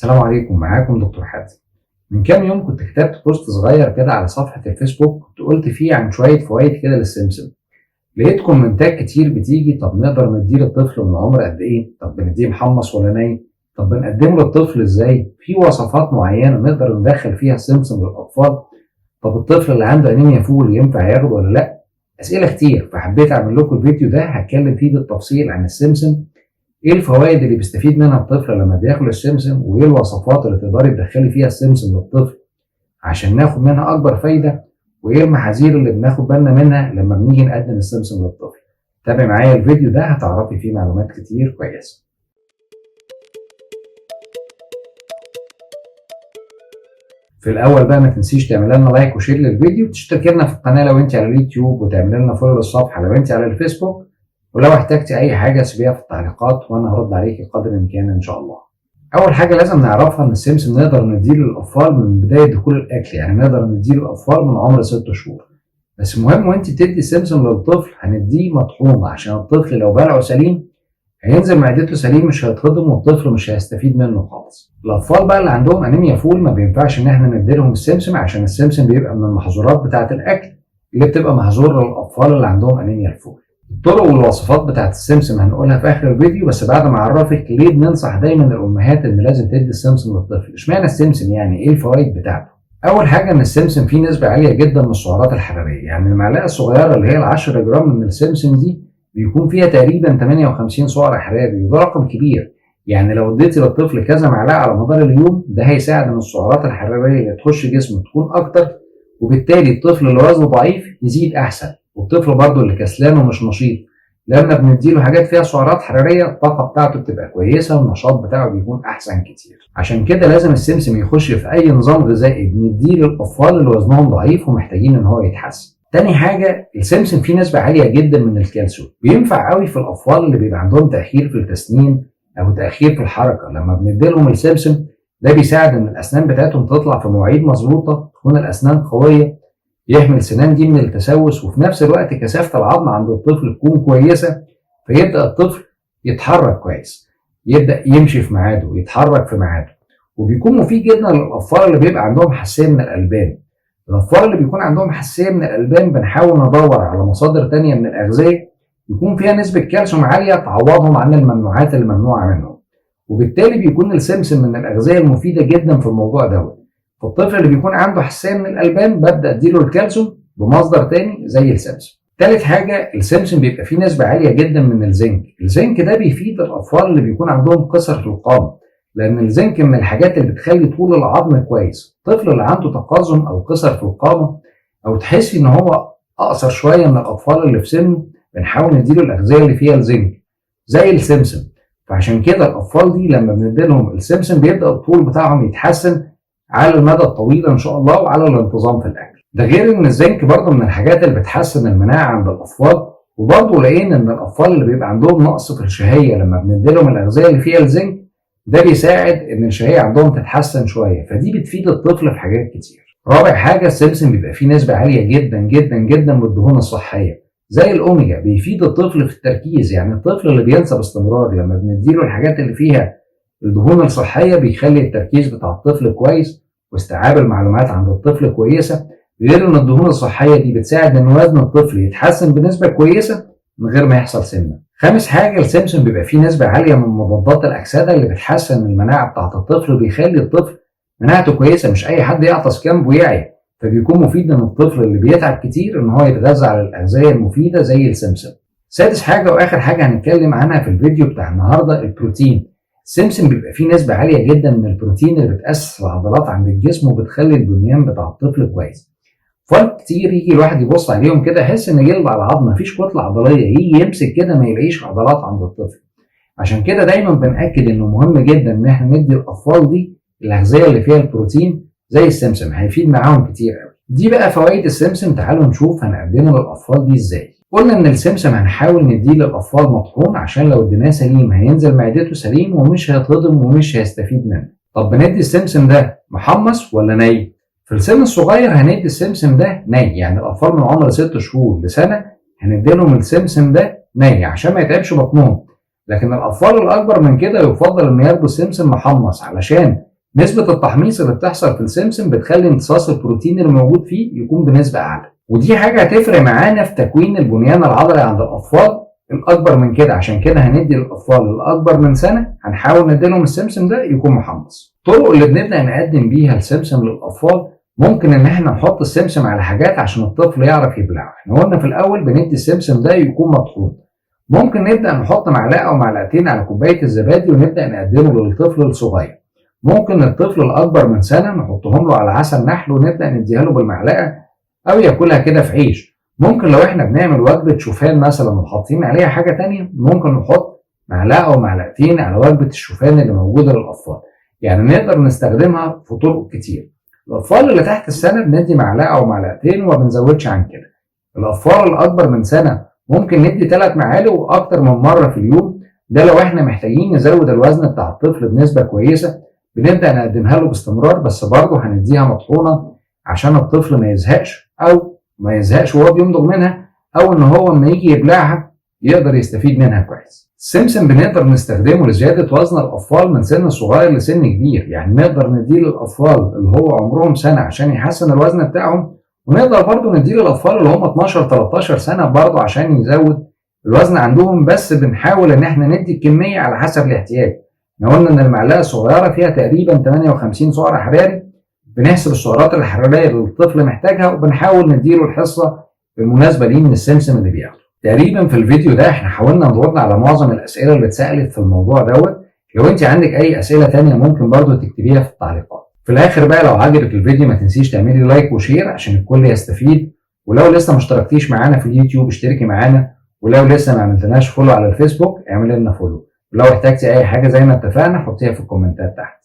السلام عليكم، معاكم دكتور حازم. من كام يوم كنت كتبت بوست صغير كده على صفحة الفيسبوك، كنت قلت فيه عن شوية فوائد كده للسمسم. لقيت كومنتات كتير بتيجي: طب نقدر نديه للطفل من عمر قد ايه؟ طب بنديه محمص ولا نايم؟ طب بنقدمه للطفل ازاي؟ في وصفات معينة نقدر ندخل فيها السمسم للأطفال؟ طب الطفل اللي عنده أنيميا فول ينفع ياخده ولا لأ؟ أسئلة كتير، فحبيت أعمل لكم الفيديو ده هتكلم فيه بالتفصيل عن السمسم، ايه الفوائد اللي بيستفيد منها الطفل لما بياكل السمسم، وايه الوصفات اللي تقدري تدخلي فيها السمسم للطفل عشان ناخد منها اكبر فايده، وايه المحاذير اللي بناخد بالنا منها لما بنيجي نقدم السمسم للطفل. تابعي معايا الفيديو ده هتعرفي فيه معلومات كتير كويسه. في الاول بقى ما تنسيش تعمل لنا لايك وشير للفيديو، وتشتركي لنا في القناه لو انت على اليوتيوب، وتعمل لنا فولو للصفحه لو انت على الفيسبوك. ولو احتجتي اي حاجه سيبيها في التعليقات وانا هرد عليكي قدر الامكان ان شاء الله. اول حاجه لازم نعرفها ان السمسم نقدر نديه للاطفال من بدايه دخول الاكل، يعني نقدر نديه للاطفال من عمر 6 شهور. بس مهم وانت بتدي السمسم للطفل هنديه مطحون، عشان الطفل لو بلعه سليم هينزل معدته سليم، مش هيتهضم والطفل مش هيستفيد منه خالص. الاطفال بقى اللي عندهم انيميا فول ما بينفعش ان احنا نديلهم السمسم، عشان السمسم بيبقى من المحظورات بتاعه الاكل اللي بتبقى محظوره للاطفال اللي عندهم انيميا الفول. الطرق والوصفات بتاعه السمسم هنقولها في اخر الفيديو، بس بعد ما اعرفك ليه بننصح دايما الامهات ان لازم تدي السمسم للطفل. اشمعنى السمسم؟ يعني ايه الفوائد بتاعته؟ اول حاجه ان السمسم فيه نسبه عاليه جدا من السعرات الحراريه، يعني المعلقه الصغيره اللي هي 10 جرام من السمسم دي بيكون فيها تقريبا 58 سعر حراري، وده رقم كبير. يعني لو اديتي للطفل كذا معلقه على مدار اليوم ده هيساعد ان السعرات الحراريه اللي تخش جسمه تكون اكتر، وبالتالي الطفل اللي وزنه ضعيف يزيد احسن، والطفل برضه اللي كسلان ومش نشيط لما بنديله حاجات فيها سعرات حراريه الطاقه بتاعته بتبقى كويسه والنشاط بتاعه بيكون احسن كتير. عشان كده لازم السمسم يخش في اي نظام غذائي بنديه للاطفال اللي وزنهم ضعيف ومحتاجين ان هو يتحسن. تاني حاجة، السمسم فيه نسبة عالية جدا من الكالسيوم، بينفع قوي في الأطفال اللي بيبقى عندهم تأخير في التسنين أو تأخير في الحركة. لما بنديلهم السمسم ده بيساعد إن الأسنان بتاعتهم تطلع في مواعيد مظبوطة، تكون الأسنان قوية، يحمي السنان دي من التسوس، وفي نفس الوقت كثافة العظم عند الطفل تكون كويسة، فيبدأ الطفل يتحرك كويس، يبدأ يمشي في ميعاده، يتحرك في ميعاده. وبيكون مفيد جدا للأطفال اللي بيبقى عندهم حساسية من الألبان. الأطفال اللي بيكون عندهم حساسية من الألبان بنحاول ندور على مصادر تانية من الأغذية يكون فيها نسبة كالسيوم عالية تعوضهم عن الممنوعات اللي ممنوعة منهم، وبالتالي بيكون السمسم من الأغذية المفيدة جدا في الموضوع دوت. فالطفل اللي بيكون عنده حساسية من الألبان ببدأ أديله الكالسيوم بمصدر تاني زي السمسم. تالت حاجة، السمسم بيبقى فيه نسبة عالية جدا من الزنك. الزنك ده بيفيد الأطفال اللي بيكون عندهم قصر في القامة، لأن الزنك من الحاجات اللي بتخلي طول العظم كويس. الطفل اللي عنده تقزم أو قصر في القامة أو تحسي إن هو أقصر شوية من الأطفال اللي في سنه بنحاول نديله الأغذية اللي فيها الزنك زي السمسم. فعشان كده الأطفال دي لما بنديلهم السمسم بيبدأ الطول بتاعهم يتحسن على المدى الطويل إن شاء الله، وعلى الانتظام في الأكل. ده غير إن الزنك برضه من الحاجات اللي بتحسن المناعة عند الأطفال. وبرضه لقينا إن الأطفال اللي بيبقى عندهم نقص في الشهية لما بنديلهم الأغذية اللي فيها الزنك ده بيساعد ان الشهية عندهم تتحسن شوية، فدي بتفيد الطفل في حاجات كتير. رابع حاجة، السمسم بيبقى فيه نسبة عالية جدا جدا جدا من الدهون الصحية زي الأوميجا، بيفيد الطفل في التركيز. يعني الطفل اللي بينسى باستمرار لما بنديله الحاجات اللي فيها الدهون الصحية بيخلي التركيز بتاع الطفل كويس واستيعاب المعلومات عند الطفل كويسة. غير ان الدهون الصحية دي بتساعد ان وزن الطفل يتحسن بنسبة كويسة من غير ما يحصل سمنة. خامس حاجة، السمسم بيبقى فيه نسبة عالية من مضادات الأكسدة اللي بتحسن المناعة بتاعة الطفل وبيخلي الطفل مناعته كويسة. مش أي حد يعطس جنبه يعي، فبيكون مفيد إن الطفل اللي بيتعب كتير إن هو يتغذى على الأغذية المفيدة زي السمسم. سادس حاجة وآخر حاجة هنتكلم عنها في الفيديو بتاع النهاردة، البروتين. السمسم بيبقى فيه نسبة عالية جدا من البروتين اللي بتأسس العضلات عند الجسم وبتخلي البنيان بتاع الطفل كويس. فرق كتير يجي الواحد يبص عليهم كده يحس ان جلد على العظم مفيش كتله عضليه، يجي يمسك كده ما يلاقيش عضلات عند الطفل. عشان كده دايما بنأكد انه مهم جدا ان احنا ندي الاطفال دي الاغذيه اللي فيها البروتين زي السمسم، هيفيد معاهم كتير قوي. دي بقى فوائد السمسم، تعالوا نشوف هنقدمه للاطفال دي ازاي. قلنا ان السمسم هنحاول نديه للاطفال مطحون عشان لو اديناه سليم هينزل معدته سليم ومش هيتهضم ومش هيستفيد منه. طب بندي السمسم ده محمص ولا ني؟ في السن الصغير هندي السمسم ده ني، يعني الأطفال من عمر 6 شهور لسنة هنديلهم السمسم ده ني عشان ما يتعبش بطنهم. لكن الأطفال الأكبر من كده يفضل إن ياخدوا السمسم محمص علشان نسبة التحميص اللي بتحصل في السمسم بتخلي امتصاص البروتين اللي موجود فيه يكون بنسبة أعلى، ودي حاجة هتفرق معانا في تكوين البنيان العضلي عند الأطفال الأكبر من كده. عشان كده هندي للأطفال الأكبر من سنة هنحاول نديلهم السمسم ده يكون محمص. الطرق اللي بنبدأ نقدم بيها السمسم للأطفال ممكن إن إحنا نحط السمسم على حاجات عشان الطفل يعرف يبلعه. إحنا قلنا في الأول بندي السمسم ده يكون مطحون. ممكن نبدأ نحط معلقة أو معلقتين على كوباية الزبادي ونبدأ نقدمه للطفل الصغير. ممكن الطفل الأكبر من سنة نحطهم له على عسل نحل ونبدأ نديها له بالمعلقة أو ياكلها كده في عيش. ممكن لو إحنا بنعمل وجبة شوفان مثلا وحاطين عليها حاجة تانية ممكن نحط معلقة أو معلقتين على وجبة الشوفان اللي موجودة للأطفال. يعني نقدر نستخدمها في طرق كتير. الأطفال اللي تحت السنة بندي معلقة أو معلقتين وما بنزودش عن كده. الأطفال الأكبر من سنة ممكن ندي 3 معالق وأكتر من مرة في اليوم. ده لو إحنا محتاجين نزود الوزن بتاع الطفل بنسبة كويسة بنبدأ نقدمها له باستمرار، بس برضه هنديها مطحونة عشان الطفل ما يزهقش وهو بيمضغ منها، أو إن هو لما يجي يبلعها يقدر يستفيد منها كويس. السمسم بنقدر نستخدمه لزيادة وزن الأطفال من سن صغير لسن كبير. يعني نقدر نديه للأطفال اللي هو عمرهم سنة عشان يحسن الوزن بتاعهم، ونقدر برضه نديه للأطفال اللي هم 12-13 سنة برضه عشان يزود الوزن عندهم. بس بنحاول إن إحنا ندي الكمية على حسب الاحتياج. احنا قلنا ان المعلقه الصغيره فيها تقريبا 58 سعر حراري. بنحسب السعرات الحراريه اللي الطفل محتاجها وبنحاول نديله الحصه المناسبه ليه من السمسم اللي بياخده. تقريبا في الفيديو ده احنا حاولنا نرد على معظم الاسئله اللي اتسالت في الموضوع دوت. لو انت عندك اي اسئله تانية ممكن برضو تكتبيها في التعليقات. في الاخر بقى لو عجبك الفيديو ما تنسيش تعملي لايك وشير عشان الكل يستفيد. ولو لسه ما اشتركتيش معانا في اليوتيوب اشتركي معانا. ولو لسه ما عملتناش فولو على الفيسبوك اعملي لنا فولو. ولو احتجتي اي حاجه زي ما اتفقنا حطيها في الكومنتات تحت.